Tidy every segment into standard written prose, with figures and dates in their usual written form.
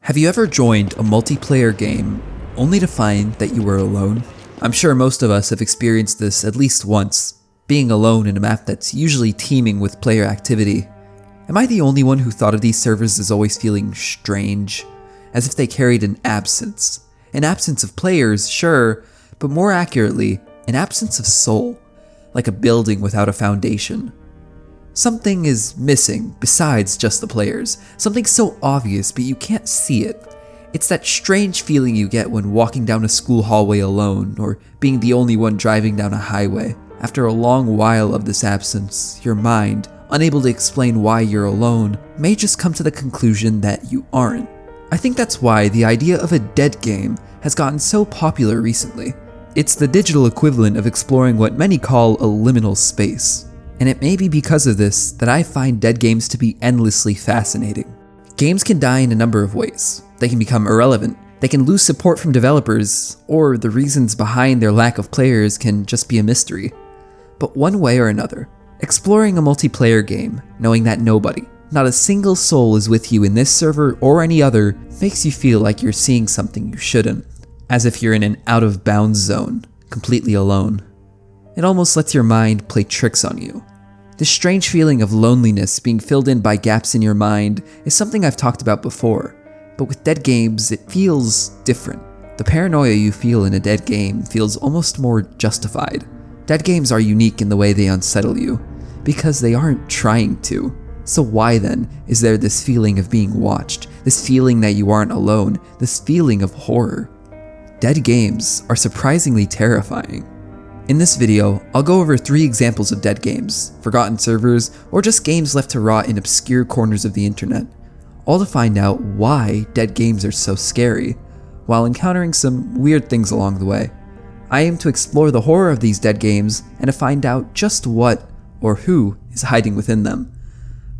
Have you ever joined a multiplayer game only to find that you were alone? I'm sure most of us have experienced this at least once, being alone in a map that's usually teeming with player activity. Am I the only one who thought of these servers as always feeling strange, as if they carried an absence? An absence of players, sure, but more accurately, an absence of soul, like a building without a foundation. Something is missing besides just the players, something so obvious but you can't see it. It's that strange feeling you get when walking down a school hallway alone, or being the only one driving down a highway. After a long while of this absence, your mind, unable to explain why you're alone, may just come to the conclusion that you aren't. I think that's why the idea of a dead game has gotten so popular recently. It's the digital equivalent of exploring what many call a liminal space. And it may be because of this that I find dead games to be endlessly fascinating. Games can die in a number of ways. They can become irrelevant, they can lose support from developers, or the reasons behind their lack of players can just be a mystery. But one way or another, exploring a multiplayer game, knowing that nobody, not a single soul is with you in this server or any other, makes you feel like you're seeing something you shouldn't, as if you're in an out-of-bounds zone, completely alone. It almost lets your mind play tricks on you. This strange feeling of loneliness being filled in by gaps in your mind is something I've talked about before, but with dead games, it feels different. The paranoia you feel in a dead game feels almost more justified. Dead games are unique in the way they unsettle you, because they aren't trying to. So why then is there this feeling of being watched, this feeling that you aren't alone, this feeling of horror? Dead games are surprisingly terrifying. In this video, I'll go over 3 examples of dead games, forgotten servers, or just games left to rot in obscure corners of the internet, all to find out why dead games are so scary, while encountering some weird things along the way. I aim to explore the horror of these dead games and to find out just what or who is hiding within them.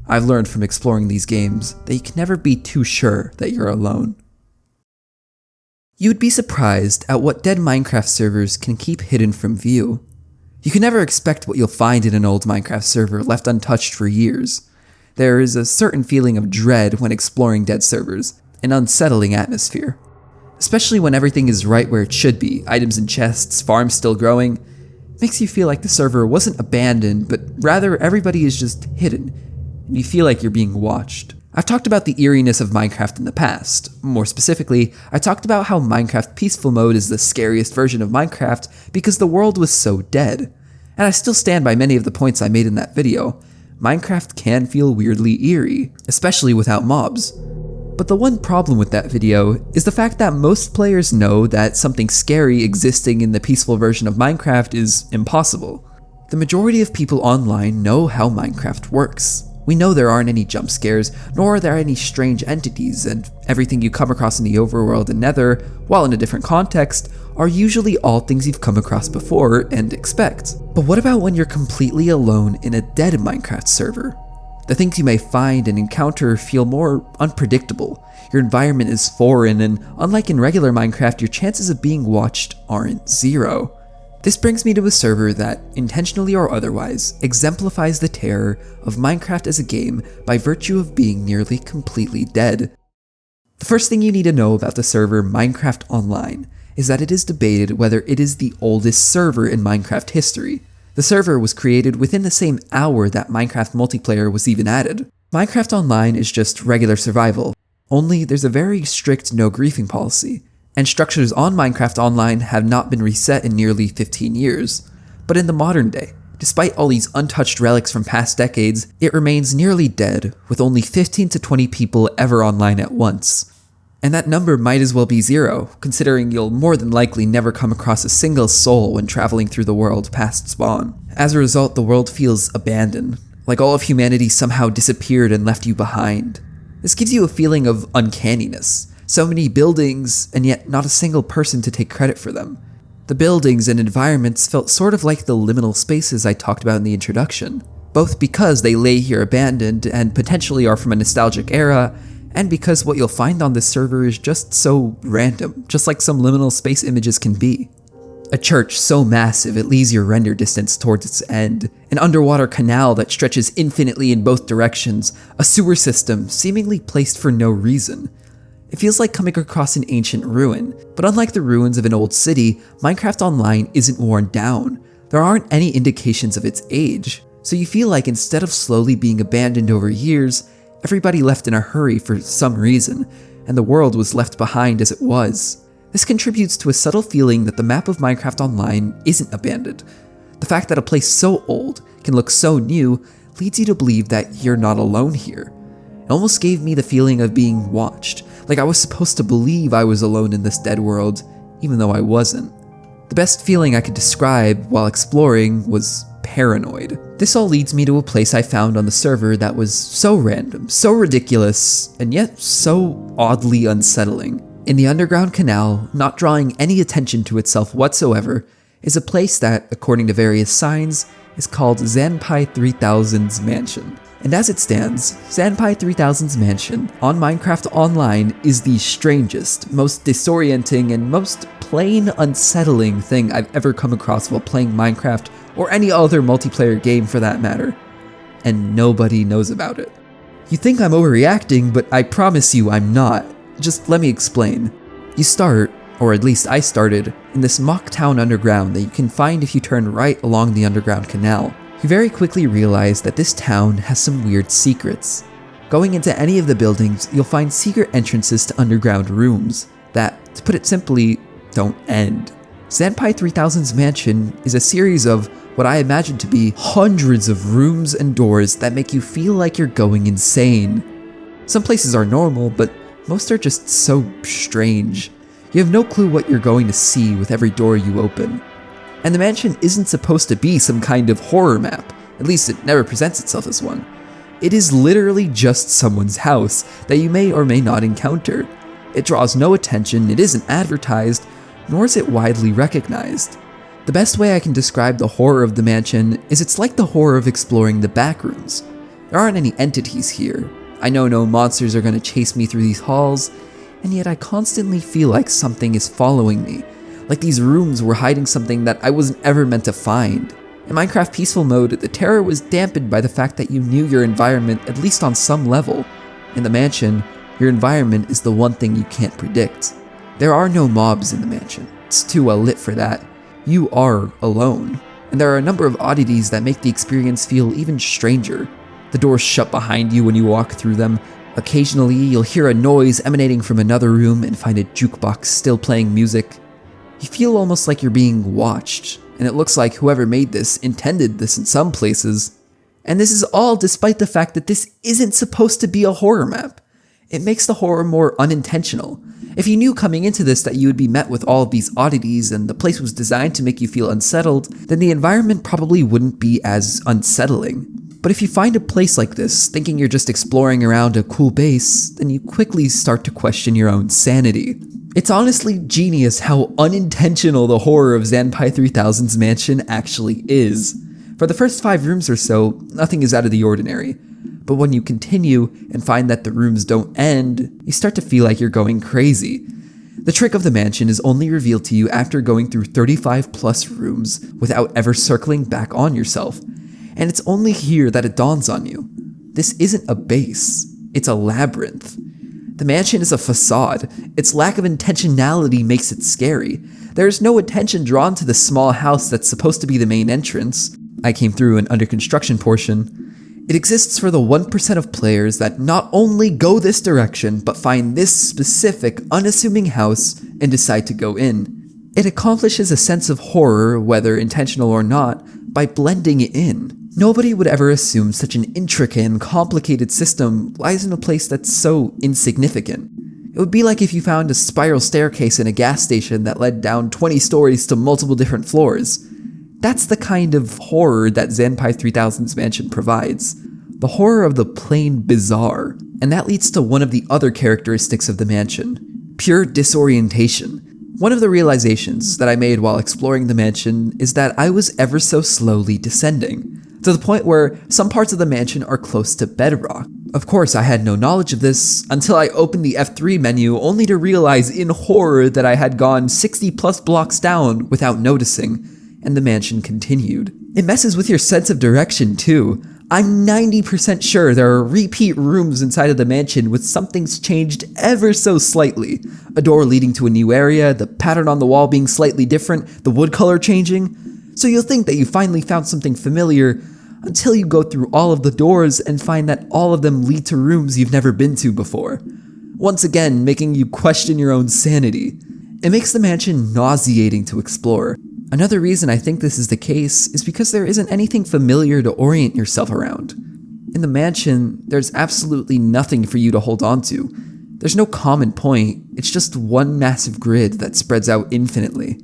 I've learned from exploring these games that you can never be too sure that you're alone. You would be surprised at what dead Minecraft servers can keep hidden from view. You can never expect what you'll find in an old Minecraft server left untouched for years. There is a certain feeling of dread when exploring dead servers, an unsettling atmosphere. Especially when everything is right where it should be, items in chests, farms still growing. It makes you feel like the server wasn't abandoned, but rather everybody is just hidden, and you feel like you're being watched. I've talked about the eeriness of Minecraft in the past. More specifically, I talked about how Minecraft Peaceful Mode is the scariest version of Minecraft because the world was so dead. And I still stand by many of the points I made in that video. Minecraft can feel weirdly eerie, especially without mobs. But the one problem with that video is the fact that most players know that something scary existing in the peaceful version of Minecraft is impossible. The majority of people online know how Minecraft works. We know there aren't any jump scares, nor are there any strange entities, and everything you come across in the overworld and nether, while in a different context, are usually all things you've come across before and expect. But what about when you're completely alone in a dead Minecraft server? The things you may find and encounter feel more unpredictable. Your environment is foreign, and unlike in regular Minecraft, your chances of being watched aren't zero. This brings me to a server that, intentionally or otherwise, exemplifies the terror of Minecraft as a game by virtue of being nearly completely dead. The first thing you need to know about the server Minecraft Online is that it is debated whether it is the oldest server in Minecraft history. The server was created within the same hour that Minecraft multiplayer was even added. Minecraft Online is just regular survival, only there's a very strict no griefing policy. And structures on Minecraft Online have not been reset in nearly 15 years. But in the modern day, despite all these untouched relics from past decades, it remains nearly dead, with only 15 to 20 people ever online at once. And that number might as well be 0, considering you'll more than likely never come across a single soul when traveling through the world past spawn. As a result, the world feels abandoned, like all of humanity somehow disappeared and left you behind. This gives you a feeling of uncanniness. So many buildings, and yet not a single person to take credit for them. The buildings and environments felt sort of like the liminal spaces I talked about in the introduction, both because they lay here abandoned and potentially are from a nostalgic era, and because what you'll find on this server is just so random, just like some liminal space images can be. A church so massive it leaves your render distance towards its end, an underwater canal that stretches infinitely in both directions, a sewer system seemingly placed for no reason. It feels like coming across an ancient ruin, but unlike the ruins of an old city, Minecraft Online isn't worn down. There aren't any indications of its age, so you feel like instead of slowly being abandoned over years, everybody left in a hurry for some reason, and the world was left behind as it was. This contributes to a subtle feeling that the map of Minecraft Online isn't abandoned. The fact that a place so old can look so new leads you to believe that you're not alone here. It almost gave me the feeling of being watched, like I was supposed to believe I was alone in this dead world, even though I wasn't. The best feeling I could describe while exploring was paranoid. This all leads me to a place I found on the server that was so random, so ridiculous, and yet so oddly unsettling. In the underground canal, not drawing any attention to itself whatsoever, is a place that, according to various signs, is called Zanpai 3000's Mansion. And as it stands, Zanpai 3000's Mansion on Minecraft Online is the strangest, most disorienting, and most plain unsettling thing I've ever come across while playing Minecraft or any other multiplayer game for that matter. And nobody knows about it. You think I'm overreacting, but I promise you I'm not. Just let me explain. You start, or at least I started, in this mock town underground that you can find if you turn right along the underground canal. You very quickly realize that this town has some weird secrets. Going into any of the buildings, you'll find secret entrances to underground rooms that, to put it simply, don't end. Zanpai 3000's Mansion is a series of what I imagine to be hundreds of rooms and doors that make you feel like you're going insane. Some places are normal, but most are just so strange. You have no clue what you're going to see with every door you open. And the mansion isn't supposed to be some kind of horror map, at least it never presents itself as one. It is literally just someone's house that you may or may not encounter. It draws no attention, it isn't advertised, nor is it widely recognized. The best way I can describe the horror of the mansion is it's like the horror of exploring the Backrooms. There aren't any entities here. I know no monsters are going to chase me through these halls, and yet I constantly feel like something is following me. Like these rooms were hiding something that I wasn't ever meant to find. In Minecraft Peaceful Mode, the terror was dampened by the fact that you knew your environment at least on some level. In the mansion, your environment is the one thing you can't predict. There are no mobs in the mansion. It's too well lit for that. You are alone. And there are a number of oddities that make the experience feel even stranger. The doors shut behind you when you walk through them. Occasionally, you'll hear a noise emanating from another room and find a jukebox still playing music. You feel almost like you're being watched, and it looks like whoever made this intended this in some places. And this is all despite the fact that this isn't supposed to be a horror map. It makes the horror more unintentional. If you knew coming into this that you would be met with all of these oddities and the place was designed to make you feel unsettled, then the environment probably wouldn't be as unsettling. But if you find a place like this, thinking you're just exploring around a cool base, then you quickly start to question your own sanity. It's honestly genius how unintentional the horror of Zanpai 3000's Mansion actually is. For the first 5 rooms or so, nothing is out of the ordinary. But when you continue and find that the rooms don't end, you start to feel like you're going crazy. The trick of the mansion is only revealed to you after going through 35 plus rooms without ever circling back on yourself. And it's only here that it dawns on you. This isn't a base, it's a labyrinth. The mansion is a facade. Its lack of intentionality makes it scary. There is no attention drawn to the small house that's supposed to be the main entrance. I came through an under construction portion. It exists for the 1% of players that not only go this direction, but find this specific, unassuming house and decide to go in. It accomplishes a sense of horror, whether intentional or not, by blending it in. Nobody would ever assume such an intricate and complicated system lies in a place that's so insignificant. It would be like if you found a spiral staircase in a gas station that led down 20 stories to multiple different floors. That's the kind of horror that Zanpai 3000's Mansion provides. The horror of the plain bizarre. And that leads to one of the other characteristics of the mansion: pure disorientation. One of the realizations that I made while exploring the mansion is that I was ever so slowly descending, to the point where some parts of the mansion are close to bedrock. Of course, I had no knowledge of this until I opened the F3 menu, only to realize in horror that I had gone 60 plus blocks down without noticing, and the mansion continued. It messes with your sense of direction too. I'm 90% sure there are repeat rooms inside of the mansion with something's changed ever so slightly. A door leading to a new area, the pattern on the wall being slightly different, the wood color changing. So you'll think that you finally found something familiar until you go through all of the doors and find that all of them lead to rooms you've never been to before. Once again, making you question your own sanity. It makes the mansion nauseating to explore. Another reason I think this is the case is because there isn't anything familiar to orient yourself around. In the mansion, there's absolutely nothing for you to hold on to. There's no common point, it's just one massive grid that spreads out infinitely.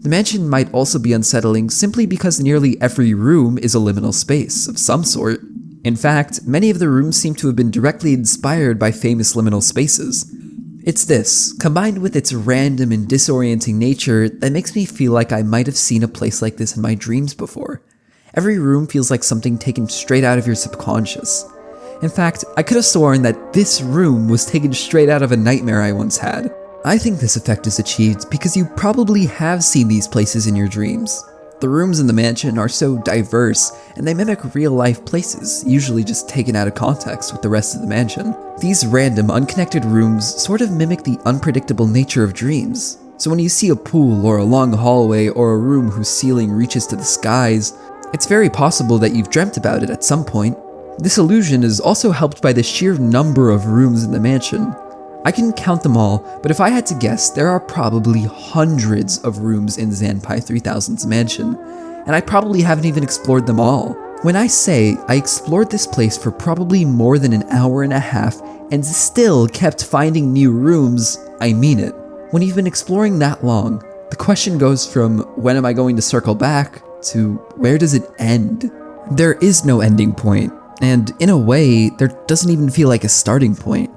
The mansion might also be unsettling simply because nearly every room is a liminal space of some sort. In fact, many of the rooms seem to have been directly inspired by famous liminal spaces. It's this, combined with its random and disorienting nature, that makes me feel like I might have seen a place like this in my dreams before. Every room feels like something taken straight out of your subconscious. In fact, I could have sworn that this room was taken straight out of a nightmare I once had. I think this effect is achieved because you probably have seen these places in your dreams. The rooms in the mansion are so diverse, and they mimic real-life places, usually just taken out of context with the rest of the mansion. These random, unconnected rooms sort of mimic the unpredictable nature of dreams. So when you see a pool or a long hallway or a room whose ceiling reaches to the skies, it's very possible that you've dreamt about it at some point. This illusion is also helped by the sheer number of rooms in the mansion. I can count them all, but if I had to guess, there are probably hundreds of rooms in Zanpai 3000's mansion, and I probably haven't even explored them all. When I say I explored this place for probably more than an hour and a half and still kept finding new rooms, I mean it. When you've been exploring that long, the question goes from when am I going to circle back to where does it end? There is no ending point, and in a way, there doesn't even feel like a starting point.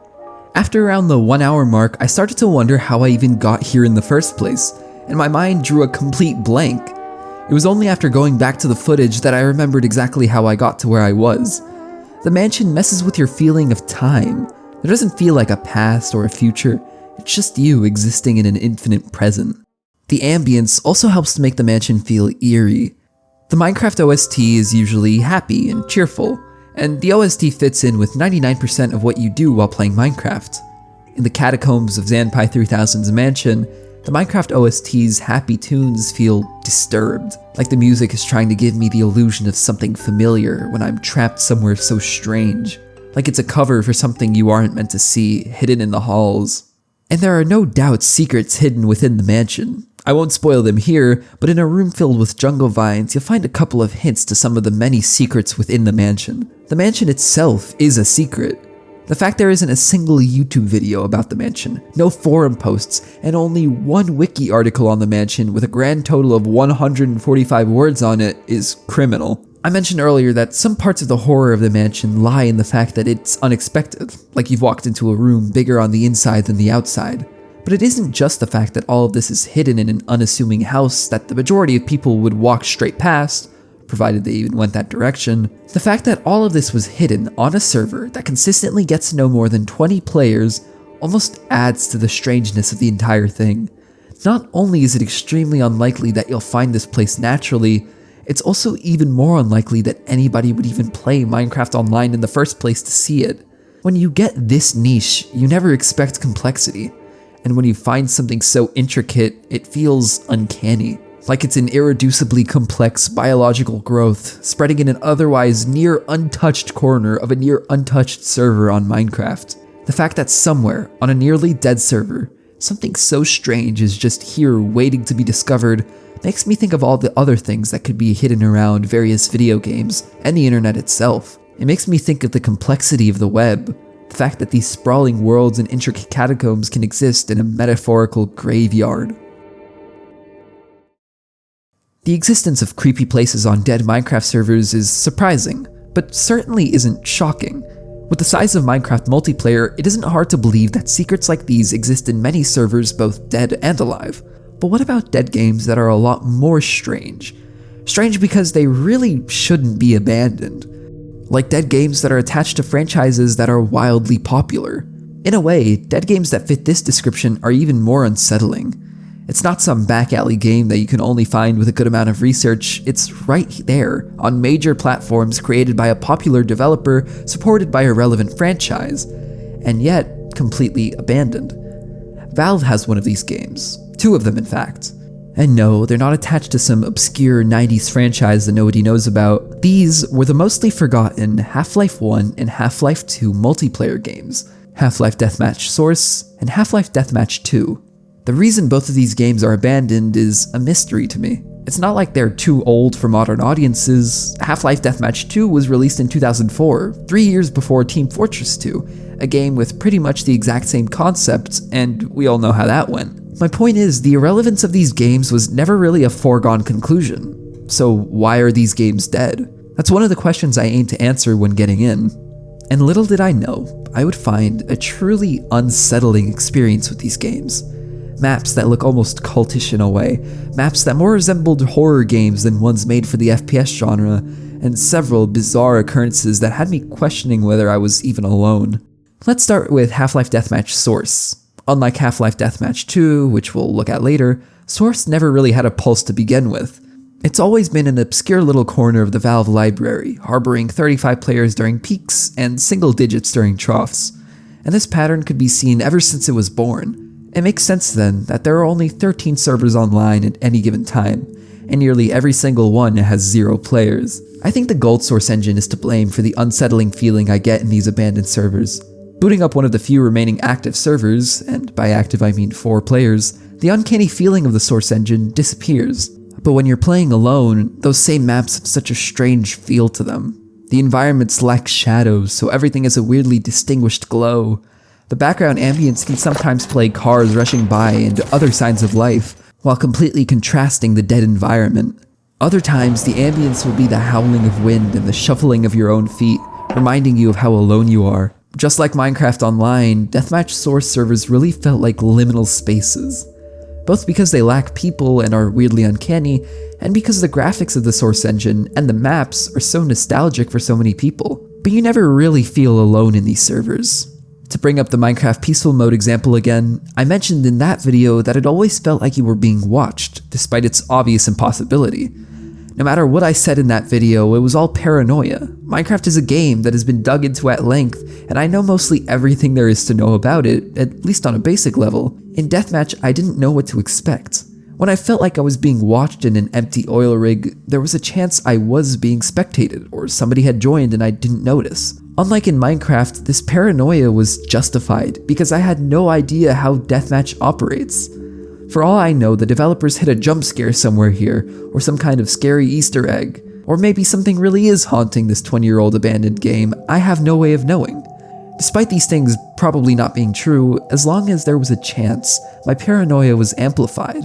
After around the 1 hour mark, I started to wonder how I even got here in the first place, and my mind drew a complete blank. It was only after going back to the footage that I remembered exactly how I got to where I was. The mansion messes with your feeling of time. There doesn't feel like a past or a future, it's just you existing in an infinite present. The ambience also helps to make the mansion feel eerie. The Minecraft OST is usually happy and cheerful, and the OST fits in with 99% of what you do while playing Minecraft. In the catacombs of Zanpai 3000's mansion, the Minecraft OST's happy tunes feel disturbed, like the music is trying to give me the illusion of something familiar when I'm trapped somewhere so strange, like it's a cover for something you aren't meant to see, hidden in the halls. And there are no doubt secrets hidden within the mansion. I won't spoil them here, but in a room filled with jungle vines, you'll find a couple of hints to some of the many secrets within the mansion. The mansion itself is a secret. The fact there isn't a single YouTube video about the mansion, no forum posts, and only one wiki article on the mansion with a grand total of 145 words on it is criminal. I mentioned earlier that some parts of the horror of the mansion lie in the fact that it's unexpected, like you've walked into a room bigger on the inside than the outside. But it isn't just the fact that all of this is hidden in an unassuming house that the majority of people would walk straight past, provided they even went that direction. The fact that all of this was hidden on a server that consistently gets to know more than 20 players almost adds to the strangeness of the entire thing. Not only is it extremely unlikely that you'll find this place naturally, it's also even more unlikely that anybody would even play Minecraft Online in the first place to see it. When you get this niche, you never expect complexity. And when you find something so intricate, it feels uncanny. Like it's an irreducibly complex biological growth spreading in an otherwise near untouched corner of a near untouched server on Minecraft. The fact that somewhere, on a nearly dead server, something so strange is just here waiting to be discovered makes me think of all the other things that could be hidden around various video games and the internet itself. It makes me think of the complexity of the web. The fact that these sprawling worlds and intricate catacombs can exist in a metaphorical graveyard. The existence of creepy places on dead Minecraft servers is surprising, but certainly isn't shocking. With the size of Minecraft multiplayer, it isn't hard to believe that secrets like these exist in many servers both dead and alive. But what about dead games that are a lot more strange? Strange because they really shouldn't be abandoned. Like dead games that are attached to franchises that are wildly popular. In a way, dead games that fit this description are even more unsettling. It's not some back alley game that you can only find with a good amount of research. It's right there, on major platforms created by a popular developer supported by a relevant franchise, and yet completely abandoned. Valve has one of these games, 2 of them in fact. And no, they're not attached to some obscure 90s franchise that nobody knows about. These were the mostly forgotten Half-Life 1 and Half-Life 2 multiplayer games, Half-Life Deathmatch Source and Half-Life Deathmatch 2. The reason both of these games are abandoned is a mystery to me. It's not like they're too old for modern audiences. Half-Life Deathmatch 2 was released in 2004, 3 years before Team Fortress 2, a game with pretty much the exact same concept, and we all know how that went. My point is, the irrelevance of these games was never really a foregone conclusion. So why are these games dead? That's one of the questions I aim to answer when getting in. And little did I know, I would find a truly unsettling experience with these games. Maps that look almost cultish in a way, maps that more resembled horror games than ones made for the FPS genre, and several bizarre occurrences that had me questioning whether I was even alone. Let's start with Half-Life Deathmatch Source. Unlike Half-Life Deathmatch 2, which we'll look at later, Source never really had a pulse to begin with. It's always been an obscure little corner of the Valve library, harboring 35 players during peaks and single digits during troughs. And this pattern could be seen ever since it was born. It makes sense then that there are only 13 servers online at any given time, and nearly every single one has 0 players. I think the Gold Source engine is to blame for the unsettling feeling I get in these abandoned servers. Booting up one of the few remaining active servers, and by active I mean 4 players, the uncanny feeling of the Source engine disappears. But when you're playing alone, those same maps have such a strange feel to them. The environments lack shadows, so everything has a weirdly distinguished glow. The background ambience can sometimes play cars rushing by and other signs of life, while completely contrasting the dead environment. Other times, the ambience will be the howling of wind and the shuffling of your own feet, reminding you of how alone you are. Just like Minecraft Online, Deathmatch Source servers really felt like liminal spaces. Both because they lack people and are weirdly uncanny, and because the graphics of the Source engine and the maps are so nostalgic for so many people. But you never really feel alone in these servers. To bring up the Minecraft peaceful mode example again, I mentioned in that video that it always felt like you were being watched, despite its obvious impossibility. No matter what I said in that video, it was all paranoia. Minecraft is a game that has been dug into at length, and I know mostly everything there is to know about it, at least on a basic level. In Deathmatch, I didn't know what to expect. When I felt like I was being watched in an empty oil rig, there was a chance I was being spectated, or somebody had joined and I didn't notice. Unlike in Minecraft, this paranoia was justified, because I had no idea how Deathmatch operates. For all I know, the developers hit a jump scare somewhere here, or some kind of scary Easter egg. Or maybe something really is haunting this 20-year-old abandoned game. I have no way of knowing. Despite these things probably not being true, as long as there was a chance, my paranoia was amplified.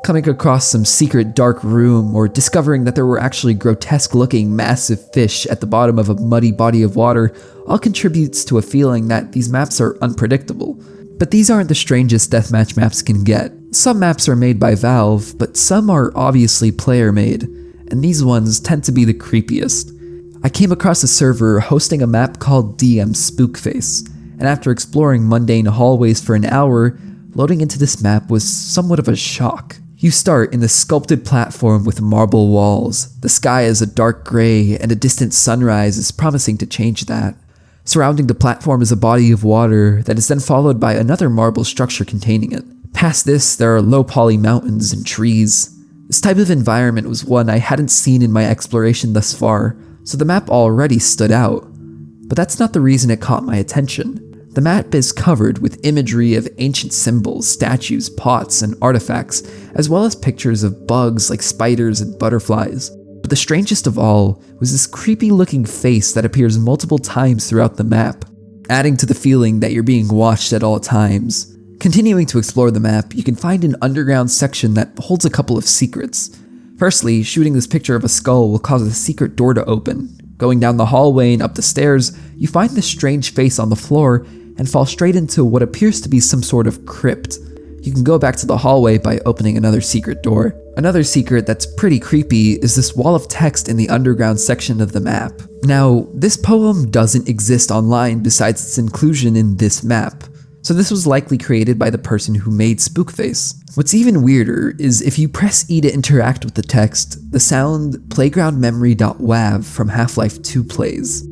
Coming across some secret dark room, or discovering that there were actually grotesque-looking massive fish at the bottom of a muddy body of water, all contributes to a feeling that these maps are unpredictable. But these aren't the strangest deathmatch maps can get. Some maps are made by Valve, but some are obviously player-made, and these ones tend to be the creepiest. I came across a server hosting a map called DM Spookface, and after exploring mundane hallways for an hour, loading into this map was somewhat of a shock. You start in the sculpted platform with marble walls. The sky is a dark gray, and a distant sunrise is promising to change that. Surrounding the platform is a body of water that is then followed by another marble structure containing it. Past this, there are low-poly mountains and trees. This type of environment was one I hadn't seen in my exploration thus far, so the map already stood out. But that's not the reason it caught my attention. The map is covered with imagery of ancient symbols, statues, pots, and artifacts, as well as pictures of bugs like spiders and butterflies. But the strangest of all was this creepy-looking face that appears multiple times throughout the map, adding to the feeling that you're being watched at all times. Continuing to explore the map, you can find an underground section that holds a couple of secrets. Firstly, shooting this picture of a skull will cause a secret door to open. Going down the hallway and up the stairs, you find this strange face on the floor and fall straight into what appears to be some sort of crypt. You can go back to the hallway by opening another secret door. Another secret that's pretty creepy is this wall of text in the underground section of the map. Now, this poem doesn't exist online besides its inclusion in this map. so this was likely created by the person who made Spookface. What's even weirder is if you press E to interact with the text, the sound playgroundmemory.wav from Half-Life 2 plays.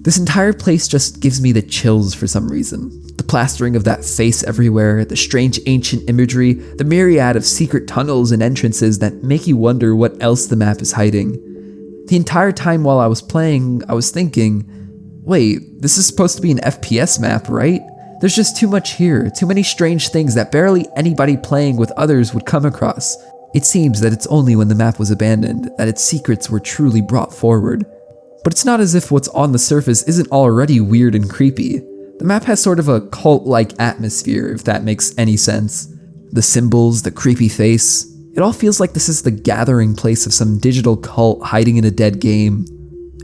This entire place just gives me the chills for some reason. The plastering of that face everywhere, the strange ancient imagery, the myriad of secret tunnels and entrances that make you wonder what else the map is hiding. The entire time while I was playing, I was thinking, wait, this is supposed to be an FPS map, right? There's just too much here, too many strange things that barely anybody playing with others would come across. It seems that it's only when the map was abandoned that its secrets were truly brought forward. But it's not as if what's on the surface isn't already weird and creepy. The map has sort of a cult-like atmosphere, if that makes any sense. The symbols, the creepy face, it all feels like this is the gathering place of some digital cult hiding in a dead game.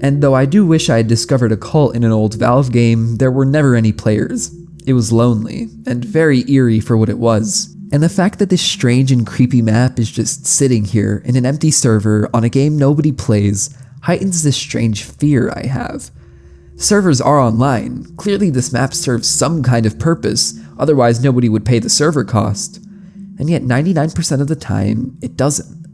And though I do wish I had discovered a cult in an old Valve game, there were never any players. It was lonely, and very eerie for what it was. And the fact that this strange and creepy map is just sitting here in an empty server on a game nobody plays heightens this strange fear I have. Servers are online. Clearly this map serves some kind of purpose, otherwise nobody would pay the server cost. And yet 99% of the time, it doesn't.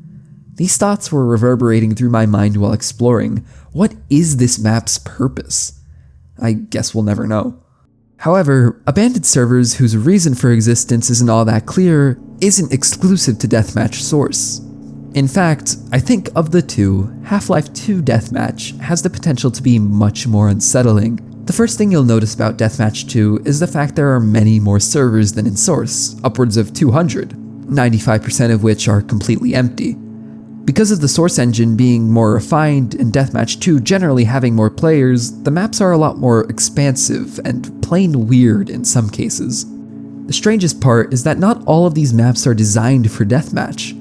These thoughts were reverberating through my mind while exploring. What is this map's purpose? I guess we'll never know. However, abandoned servers whose reason for existence isn't all that clear isn't exclusive to Deathmatch Source. In fact, I think of the two, Half-Life 2 Deathmatch has the potential to be much more unsettling. The first thing you'll notice about Deathmatch 2 is the fact there are many more servers than in Source, upwards of 200, 95% of which are completely empty. Because of the Source engine being more refined and Deathmatch 2 generally having more players, the maps are a lot more expansive and plain weird in some cases. The strangest part is that not all of these maps are designed for Deathmatch.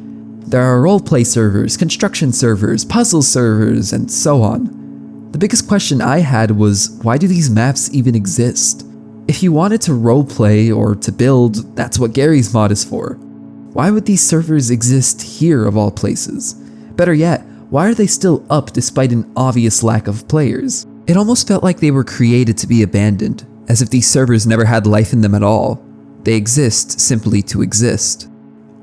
There are roleplay servers, construction servers, puzzle servers, and so on. The biggest question I had was, why do these maps even exist? If you wanted to roleplay or to build, that's what Gary's mod is for. Why would these servers exist here of all places? Better yet, why are they still up despite an obvious lack of players? It almost felt like they were created to be abandoned, as if these servers never had life in them at all. They exist simply to exist.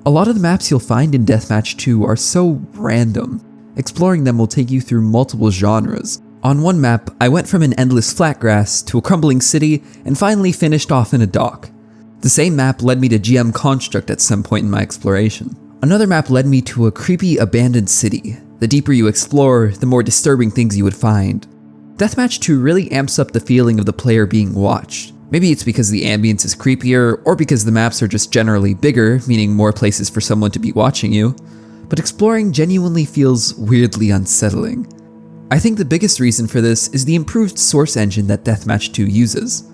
A lot of the maps you'll find in Deathmatch 2 are so random. Exploring them will take you through multiple genres. On one map, I went from an endless flat grass to a crumbling city and finally finished off in a dock. The same map led me to GM Construct at some point in my exploration. Another map led me to a creepy abandoned city. The deeper you explore, the more disturbing things you would find. Deathmatch 2 really amps up the feeling of the player being watched. Maybe it's because the ambience is creepier, or because the maps are just generally bigger, meaning more places for someone to be watching you, but exploring genuinely feels weirdly unsettling. I think the biggest reason for this is the improved Source engine that Deathmatch 2 uses.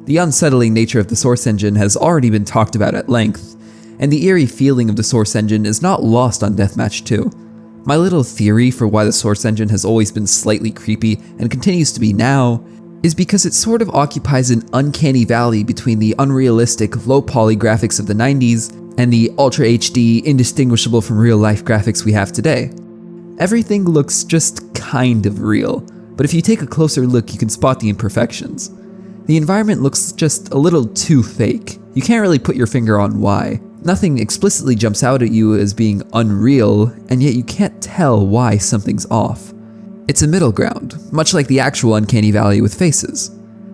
The unsettling nature of the Source engine has already been talked about at length, and the eerie feeling of the Source engine is not lost on Deathmatch 2. My little theory for why the Source engine has always been slightly creepy and continues to be now is because it sort of occupies an uncanny valley between the unrealistic, low-poly graphics of the 90s and the Ultra HD, indistinguishable from real-life graphics we have today. Everything looks just kind of real, but if you take a closer look, you can spot the imperfections. The environment looks just a little too fake. You can't really put your finger on why. Nothing explicitly jumps out at you as being unreal, and yet you can't tell why something's off. It's a middle ground, much like the actual Uncanny Valley with faces.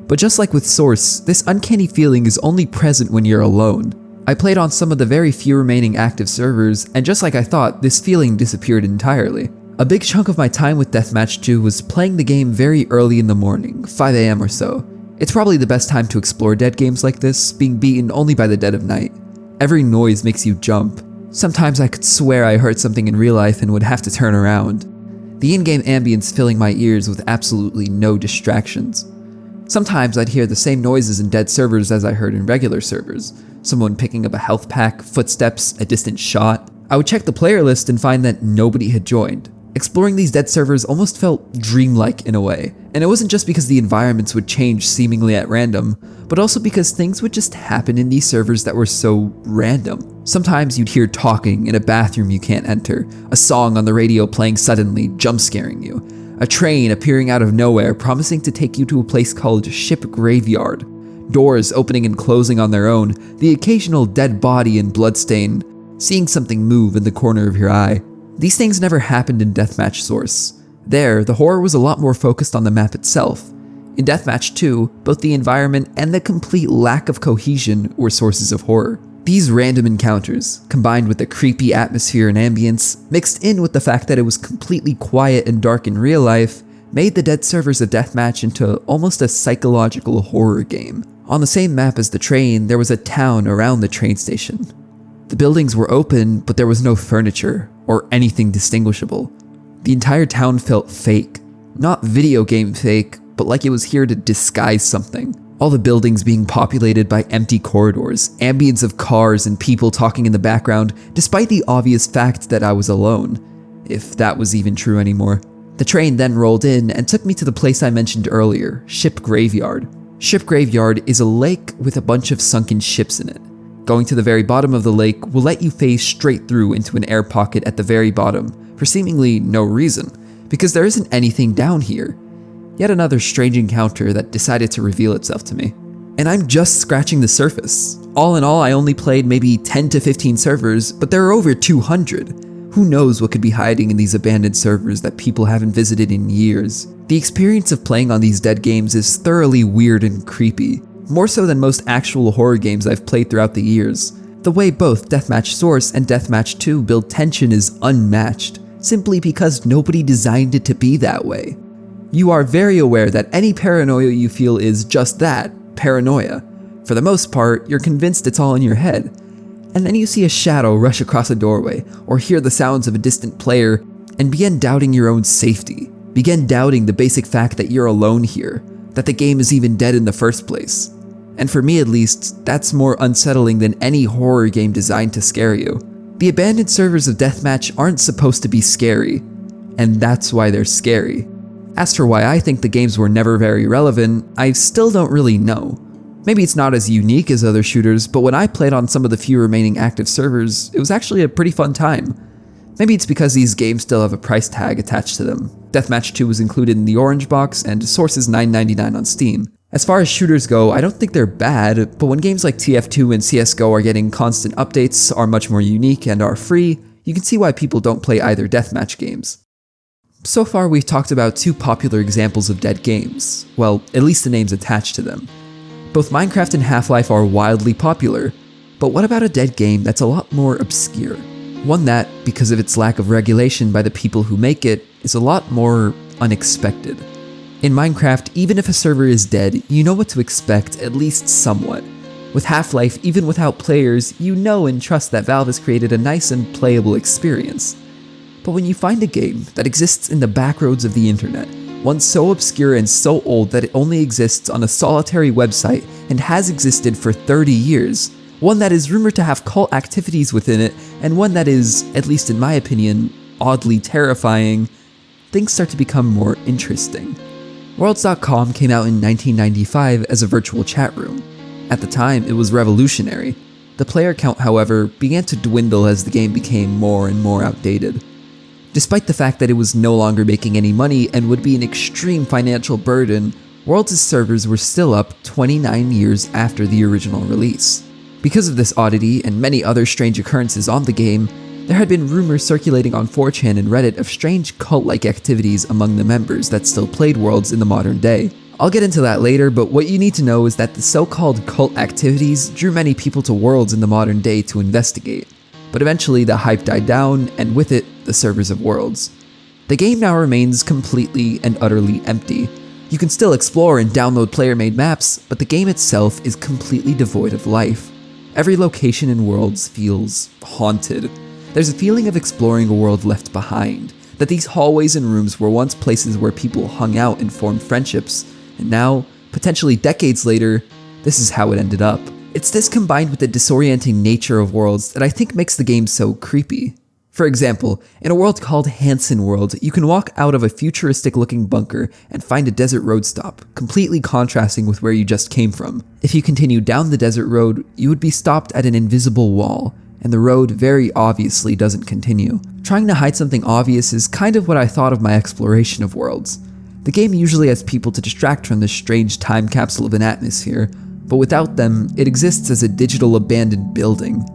But just like with Source, this uncanny feeling is only present when you're alone. I played on some of the very few remaining active servers, and just like I thought, this feeling disappeared entirely. A big chunk of my time with Deathmatch 2 was playing the game very early in the morning, 5 AM or so. It's probably the best time to explore dead games like this, being beaten only by the dead of night. Every noise makes you jump. Sometimes I could swear I heard something in real life and would have to turn around. The in-game ambience filling my ears with absolutely no distractions. Sometimes I'd hear the same noises in dead servers as I heard in regular servers. Someone picking up a health pack, footsteps, a distant shot. I would check the player list and find that nobody had joined. Exploring these dead servers almost felt dreamlike in a way, and it wasn't just because the environments would change seemingly at random, but also because things would just happen in these servers that were so random. Sometimes you'd hear talking in a bathroom you can't enter, a song on the radio playing suddenly, jump scaring you, a train appearing out of nowhere promising to take you to a place called Ship Graveyard, doors opening and closing on their own, the occasional dead body and bloodstain, seeing something move in the corner of your eye. These things never happened in Deathmatch Source. There, the horror was a lot more focused on the map itself. In Deathmatch 2, both the environment and the complete lack of cohesion were sources of horror. These random encounters, combined with the creepy atmosphere and ambience, mixed in with the fact that it was completely quiet and dark in real life, made the dead servers of Deathmatch into almost a psychological horror game. On the same map as the train, there was a town around the train station. The buildings were open, but there was no furniture or anything distinguishable. The entire town felt fake. Not video game fake, but like it was here to disguise something. All the buildings being populated by empty corridors, ambience of cars and people talking in the background, despite the obvious fact that I was alone, if that was even true anymore. The train then rolled in and took me to the place I mentioned earlier, Ship Graveyard. Ship Graveyard is a lake with a bunch of sunken ships in it. Going to the very bottom of the lake will let you phase straight through into an air pocket at the very bottom for seemingly no reason, because there isn't anything down here. Yet another strange encounter that decided to reveal itself to me. And I'm just scratching the surface. All in all, I only played maybe 10 to 15 servers, but there are over 200. Who knows what could be hiding in these abandoned servers that people haven't visited in years. The experience of playing on these dead games is thoroughly weird and creepy. More so than most actual horror games I've played throughout the years. The way both Deathmatch Source and Deathmatch 2 build tension is unmatched, simply because nobody designed it to be that way. You are very aware that any paranoia you feel is just that, paranoia. For the most part, you're convinced it's all in your head. And then you see a shadow rush across a doorway, or hear the sounds of a distant player, and begin doubting your own safety. Begin doubting the basic fact that you're alone here, that the game is even dead in the first place. And for me at least, that's more unsettling than any horror game designed to scare you. The abandoned servers of Deathmatch aren't supposed to be scary, and that's why they're scary. As for why I think the games were never very relevant, I still don't really know. Maybe it's not as unique as other shooters, but when I played on some of the few remaining active servers, it was actually a pretty fun time. Maybe it's because these games still have a price tag attached to them. Deathmatch 2 was included in the orange box, and Source is $9.99 on Steam. As far as shooters go, I don't think they're bad, but when games like TF2 and CSGO are getting constant updates, are much more unique, and are free, you can see why people don't play either deathmatch games. So far we've talked about two popular examples of dead games, well, at least the names attached to them. Both Minecraft and Half-Life are wildly popular, but what about a dead game that's a lot more obscure? One that, because of its lack of regulation by the people who make it, is a lot more unexpected. In Minecraft, even if a server is dead, you know what to expect, at least somewhat. With Half-Life, even without players, you know and trust that Valve has created a nice and playable experience. But when you find a game that exists in the backroads of the internet, one so obscure and so old that it only exists on a solitary website and has existed for 30 years, one that is rumored to have cult activities within it, and one that is, at least in my opinion, oddly terrifying, things start to become more interesting. Worlds.com came out in 1995 as a virtual chat room. At the time, it was revolutionary. The player count, however, began to dwindle as the game became more and more outdated. Despite the fact that it was no longer making any money and would be an extreme financial burden, Worlds' servers were still up 29 years after the original release. Because of this oddity and many other strange occurrences on the game, there had been rumors circulating on 4chan and Reddit of strange cult-like activities among the members that still played Worlds in the modern day. I'll get into that later, but what you need to know is that the so-called cult activities drew many people to Worlds in the modern day to investigate. But eventually the hype died down, and with it, the servers of Worlds. The game now remains completely and utterly empty. You can still explore and download player-made maps, but the game itself is completely devoid of life. Every location in Worlds feels haunted. There's a feeling of exploring a world left behind, that these hallways and rooms were once places where people hung out and formed friendships, and now, potentially decades later, this is how it ended up. It's this combined with the disorienting nature of Worlds that I think makes the game so creepy. For example, in a world called Hansen World, you can walk out of a futuristic-looking bunker and find a desert road stop, completely contrasting with where you just came from. If you continue down the desert road, you would be stopped at an invisible wall, and the road very obviously doesn't continue. Trying to hide something obvious is kind of what I thought of my exploration of worlds. The game usually has people to distract from this strange time capsule of an atmosphere, but without them, it exists as a digital abandoned building.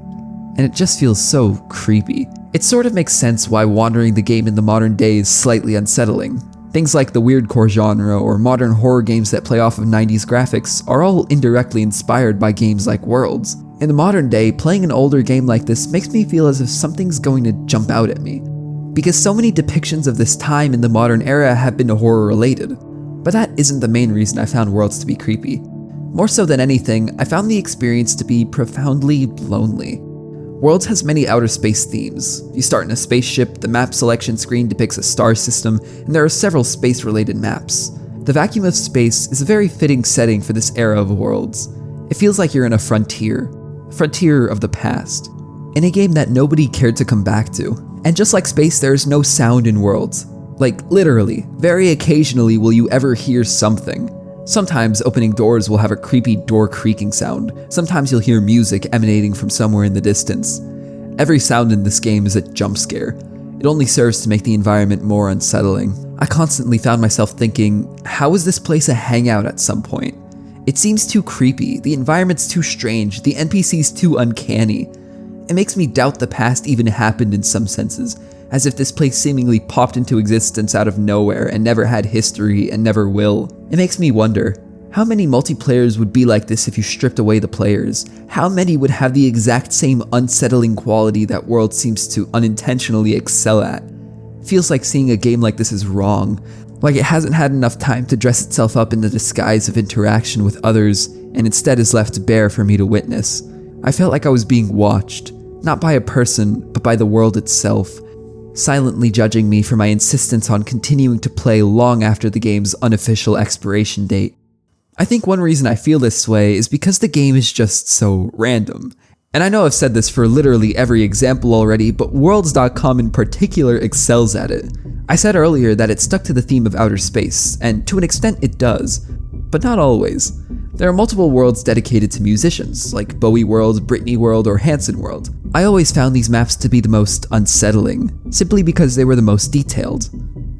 And it just feels so creepy. It sort of makes sense why wandering the game in the modern day is slightly unsettling. Things like the weirdcore genre or modern horror games that play off of 90s graphics are all indirectly inspired by games like Worlds. In the modern day, playing an older game like this makes me feel as if something's going to jump out at me. Because so many depictions of this time in the modern era have been horror related. But that isn't the main reason I found Worlds to be creepy. More so than anything, I found the experience to be profoundly lonely. Worlds has many outer space themes. You start in a spaceship, the map selection screen depicts a star system, and there are several space-related maps. The vacuum of space is a very fitting setting for this era of Worlds. It feels like you're in a frontier of the past, in a game that nobody cared to come back to. And just like space, there is no sound in Worlds. Like, literally, very occasionally will you ever hear something. Sometimes opening doors will have a creepy door creaking sound. Sometimes you'll hear music emanating from somewhere in the distance. Every sound in this game is a jump scare. It only serves to make the environment more unsettling. I constantly found myself thinking, how is this place a hangout at some point? It seems too creepy, the environment's too strange, the NPCs too uncanny. It makes me doubt the past even happened in some senses, as if this place seemingly popped into existence out of nowhere and never had history and never will. It makes me wonder, how many multiplayers would be like this if you stripped away the players? How many would have the exact same unsettling quality that World seems to unintentionally excel at? Feels like seeing a game like this is wrong, like it hasn't had enough time to dress itself up in the disguise of interaction with others, and instead is left bare for me to witness. I felt like I was being watched, not by a person, but by the world itself, silently judging me for my insistence on continuing to play long after the game's unofficial expiration date. I think one reason I feel this way is because the game is just so random. And I know I've said this for literally every example already, but Worlds.com in particular excels at it. I said earlier that it stuck to the theme of outer space, and to an extent it does, but not always. There are multiple worlds dedicated to musicians, like Bowie World, Britney World, or Hansen World. I always found these maps to be the most unsettling, simply because they were the most detailed.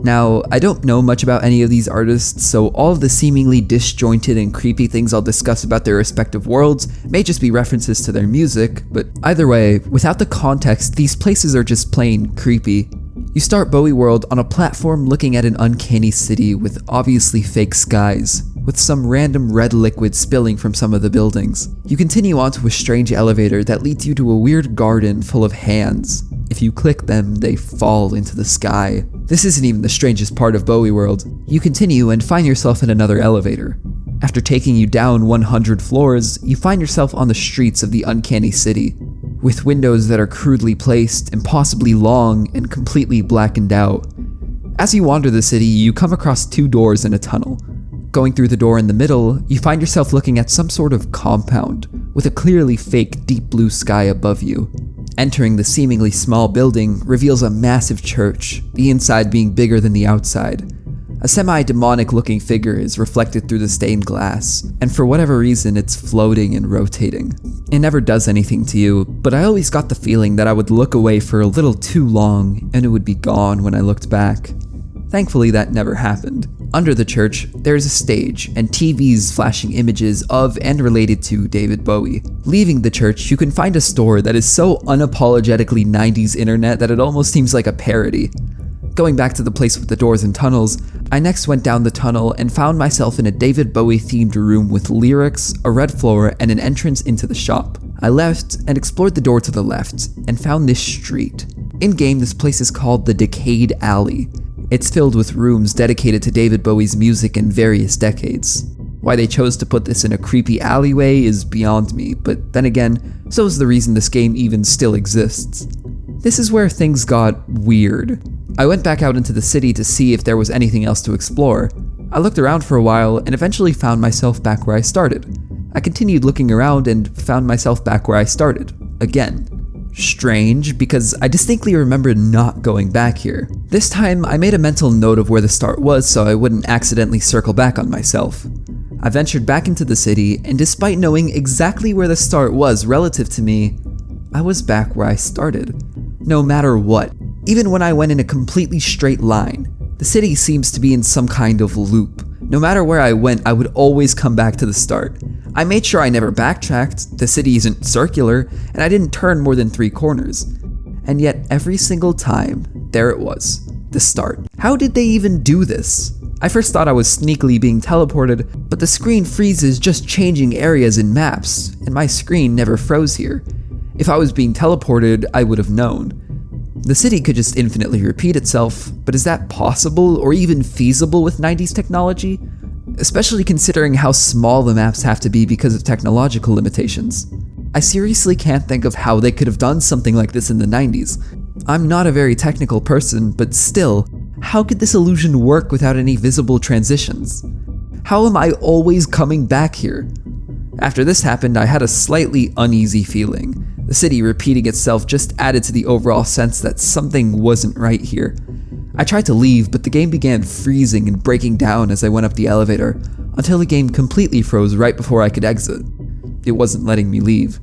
Now, I don't know much about any of these artists, so all of the seemingly disjointed and creepy things I'll discuss about their respective worlds may just be references to their music, but either way, without the context, these places are just plain creepy. You start Bowie World on a platform looking at an uncanny city with obviously fake skies, with some random red liquid spilling from some of the buildings. You continue onto a strange elevator that leads you to a weird garden full of hands. If you click them, they fall into the sky. This isn't even the strangest part of Bowie World. You continue and find yourself in another elevator. After taking you down 100 floors, you find yourself on the streets of the uncanny city, with windows that are crudely placed, impossibly long, and completely blackened out. As you wander the city, you come across two doors in a tunnel. Going through the door in the middle, you find yourself looking at some sort of compound, with a clearly fake deep blue sky above you. Entering the seemingly small building reveals a massive church, the inside being bigger than the outside. A semi-demonic looking figure is reflected through the stained glass, and for whatever reason it's floating and rotating. It never does anything to you, but I always got the feeling that I would look away for a little too long and it would be gone when I looked back. Thankfully that never happened. Under the church, there is a stage and TVs flashing images of and related to David Bowie. Leaving the church, you can find a store that is so unapologetically 90s internet that it almost seems like a parody. Going back to the place with the doors and tunnels, I next went down the tunnel and found myself in a David Bowie themed room with lyrics, a red floor, and an entrance into the shop. I left and explored the door to the left and found this street. In-game, this place is called the Decayed Alley. It's filled with rooms dedicated to David Bowie's music in various decades. Why they chose to put this in a creepy alleyway is beyond me, but then again, so is the reason this game even still exists. This is where things got weird. I went back out into the city to see if there was anything else to explore. I looked around for a while and eventually found myself back where I started. I continued looking around and found myself back where I started, again. strange because I distinctly remember not going back here. This time, I made a mental note of where the start was so I wouldn't accidentally circle back on myself. I ventured back into the city, and despite knowing exactly where the start was relative to me, I was back where I started. No matter what, even when I went in a completely straight line, the city seems to be in some kind of loop. No matter where I went, I would always come back to the start. I made sure I never backtracked, the city isn't circular, and I didn't turn more than 3 corners. And yet every single time, there it was, the start. How did they even do this? I first thought I was sneakily being teleported, but the screen freezes just changing areas in maps, and my screen never froze here. If I was being teleported, I would have known. The city could just infinitely repeat itself, but is that possible or even feasible with 90s technology? Especially considering how small the maps have to be because of technological limitations. I seriously can't think of how they could have done something like this in the 90s. I'm not a very technical person, but still, how could this illusion work without any visible transitions? How am I always coming back here? After this happened, I had a slightly uneasy feeling. The city repeating itself just added to the overall sense that something wasn't right here. I tried to leave, but the game began freezing and breaking down as I went up the elevator, until the game completely froze right before I could exit. It wasn't letting me leave.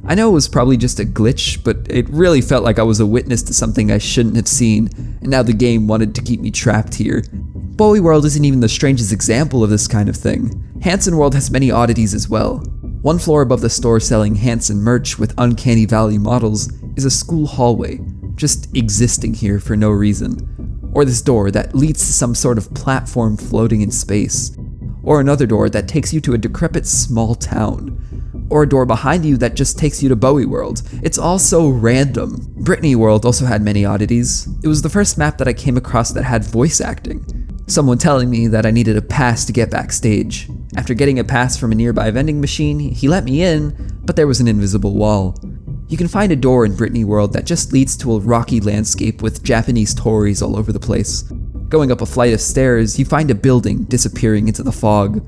I know it was probably just a glitch, but it really felt like I was a witness to something I shouldn't have seen, and now the game wanted to keep me trapped here. Bowie World isn't even the strangest example of this kind of thing. Hanson World has many oddities as well. One floor above the store selling Hanson merch with uncanny valley models is a school hallway, just existing here for no reason. Or this door that leads to some sort of platform floating in space. Or another door that takes you to a decrepit small town. Or a door behind you that just takes you to Bowie World. It's all so random. Brittany World also had many oddities. It was the first map that I came across that had voice acting. Someone telling me that I needed a pass to get backstage. After getting a pass from a nearby vending machine, he let me in, but there was an invisible wall. You can find a door in Brittany World that just leads to a rocky landscape with Japanese tories all over the place. Going up a flight of stairs, you find a building disappearing into the fog.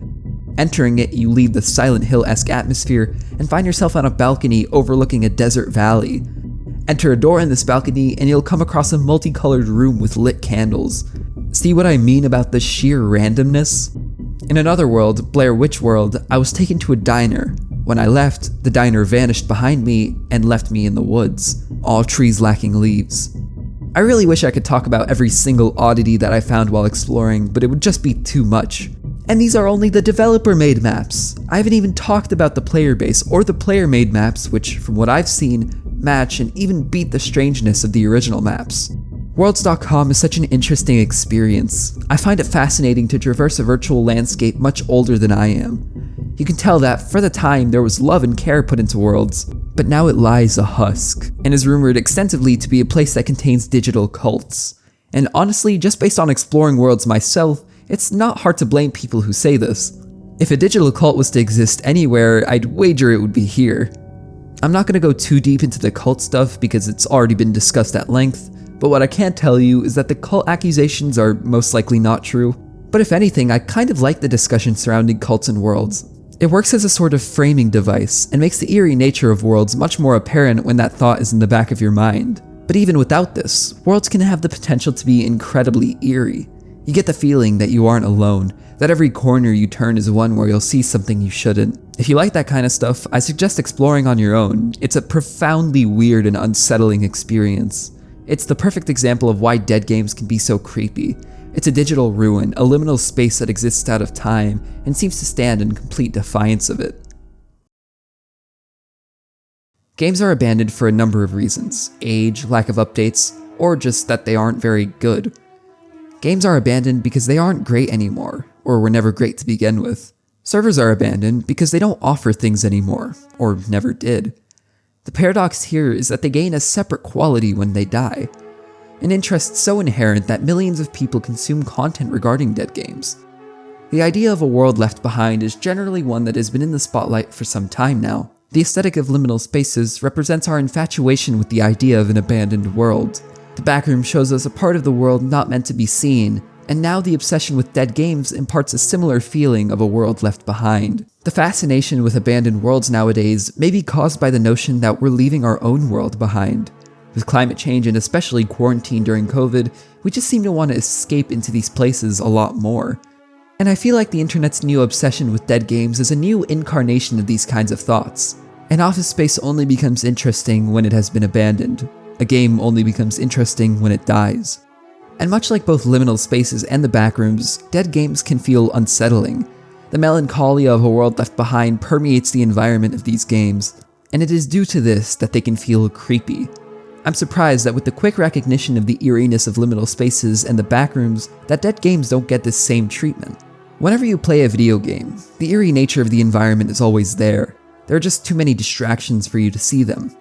Entering it, you leave the Silent Hill-esque atmosphere and find yourself on a balcony overlooking a desert valley. Enter a door in this balcony and you'll come across a multicolored room with lit candles. See what I mean about the sheer randomness? In another world, Blair Witch World, I was taken to a diner. When I left, the diner vanished behind me and left me in the woods, all trees lacking leaves. I really wish I could talk about every single oddity that I found while exploring, but it would just be too much. And these are only the developer-made maps. I haven't even talked about the player base or the player-made maps, which, from what I've seen, match and even beat the strangeness of the original maps. Worlds.com is such an interesting experience. I find it fascinating to traverse a virtual landscape much older than I am. You can tell that, for the time, there was love and care put into Worlds, but now it lies a husk, and is rumored extensively to be a place that contains digital cults. And honestly, just based on exploring Worlds myself, it's not hard to blame people who say this. If a digital cult was to exist anywhere, I'd wager it would be here. I'm not going to go too deep into the cult stuff because it's already been discussed at length, but what I can tell you is that the cult accusations are most likely not true. But if anything, I kind of like the discussion surrounding cults and Worlds. It works as a sort of framing device, and makes the eerie nature of Worlds much more apparent when that thought is in the back of your mind. But even without this, Worlds can have the potential to be incredibly eerie. You get the feeling that you aren't alone, that every corner you turn is one where you'll see something you shouldn't. If you like that kind of stuff, I suggest exploring on your own. It's a profoundly weird and unsettling experience. It's the perfect example of why dead games can be so creepy. It's a digital ruin, a liminal space that exists out of time, and seems to stand in complete defiance of it. Games are abandoned for a number of reasons: age, lack of updates, or just that they aren't very good. Games are abandoned because they aren't great anymore, or were never great to begin with. Servers are abandoned because they don't offer things anymore, or never did. The paradox here is that they gain a separate quality when they die. An interest so inherent that millions of people consume content regarding dead games. The idea of a world left behind is generally one that has been in the spotlight for some time now. The aesthetic of liminal spaces represents our infatuation with the idea of an abandoned world. The Backrooms shows us a part of the world not meant to be seen, and now the obsession with dead games imparts a similar feeling of a world left behind. The fascination with abandoned worlds nowadays may be caused by the notion that we're leaving our own world behind. With climate change and especially quarantine during COVID, we just seem to want to escape into these places a lot more. And I feel like the internet's new obsession with dead games is a new incarnation of these kinds of thoughts. An office space only becomes interesting when it has been abandoned. A game only becomes interesting when it dies. And much like both liminal spaces and the Backrooms, dead games can feel unsettling. The melancholia of a world left behind permeates the environment of these games, and it is due to this that they can feel creepy. I'm surprised that with the quick recognition of the eeriness of liminal spaces and the Backrooms, that dead games don't get this same treatment. Whenever you play a video game, the eerie nature of the environment is always there. There are just too many distractions for you to see them.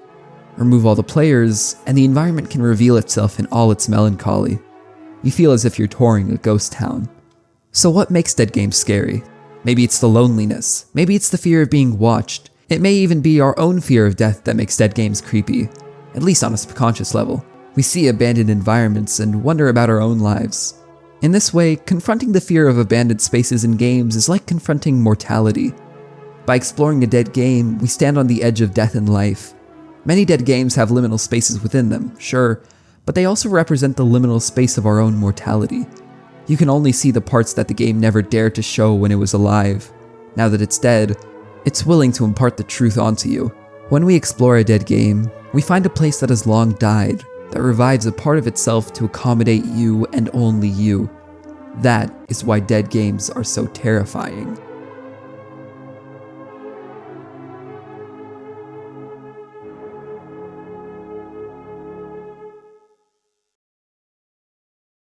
Remove all the players, and the environment can reveal itself in all its melancholy. You feel as if you're touring a ghost town. So what makes dead games scary? Maybe it's the loneliness, maybe it's the fear of being watched. It may even be our own fear of death that makes dead games creepy, at least on a subconscious level. We see abandoned environments and wonder about our own lives. In this way, confronting the fear of abandoned spaces in games is like confronting mortality. By exploring a dead game, we stand on the edge of death and life. Many dead games have liminal spaces within them, sure, but they also represent the liminal space of our own mortality. You can only see the parts that the game never dared to show when it was alive. Now that it's dead, it's willing to impart the truth onto you. When we explore a dead game, we find a place that has long died, that revives a part of itself to accommodate you and only you. That is why dead games are so terrifying.